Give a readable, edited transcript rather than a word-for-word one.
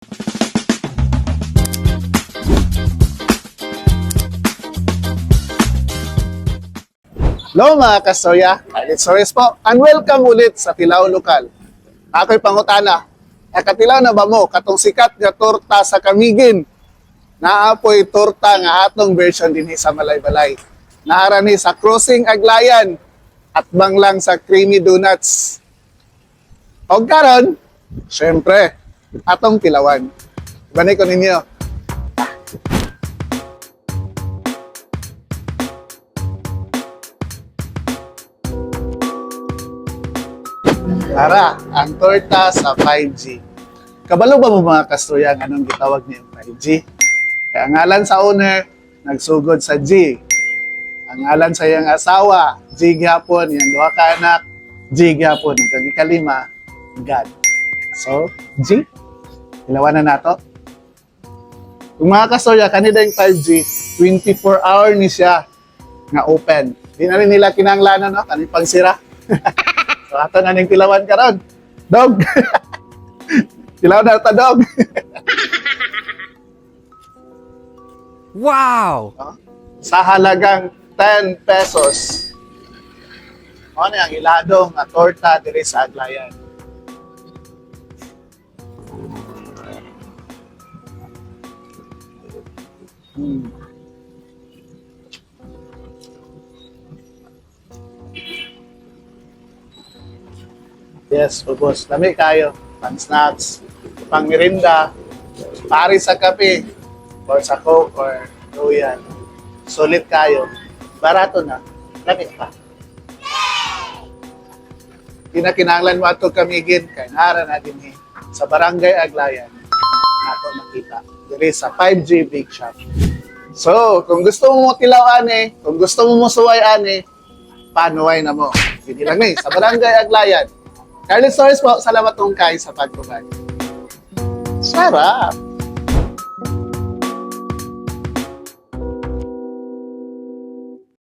Hello mga kasoya, Alit Soyes po, and welcome ulit sa Tilaw Lokal. Ako'y pangutana, katilaw na ba mo katong sikat nga torta sa Kamigin? Naapoy torta nga atong version din sa Balay-Balay. Naarani sa Crossing Aglayan at banglang sa Creamy Donuts. O karon, syempre, atong tilawan. Ibanay ko ninyo. Tara, ang torta sa 5G. Kabalo ba mo mga kastoya ang anong gitawag niyang 5G? Kaya ang ngalan sa owner, nagsugod sa G. Ang ngalan sa iyang asawa, G gyapon, iyang duha ka anak, G gyapon, kag ikalima, God. So, G, ilawanan nato. Kung mga kastoya, kanina yung 5G, 24-hour ni siya nga open. Di na rin nila kinanglanan, no? Kanin pang sira. So, ato na ning tilawan karon. Dog. Tilaw na ta, dog. Wow! Sa halagang 10 pesos. Ano ang iladong nga torta diri sa Aglayan. Yes, ubos. Lami kayo. Pang snacks, pang merinda, pari sa kape, or sa Coke, or Royal. Sulit kayo. Barato na. Lami pa. Kinakinanglan mo ato Kamigin, kay nara na din sa Barangay Aglayan. Nato makita. Diri sa 5G Big Shop. So, kung gusto mo tilaw ane, kung gusto mo musuway ane, panuway na mo. Hindi lang sa Barangay Aglayan. Carlos Torres po, salamat tong kay sa pagpubay. Sarap!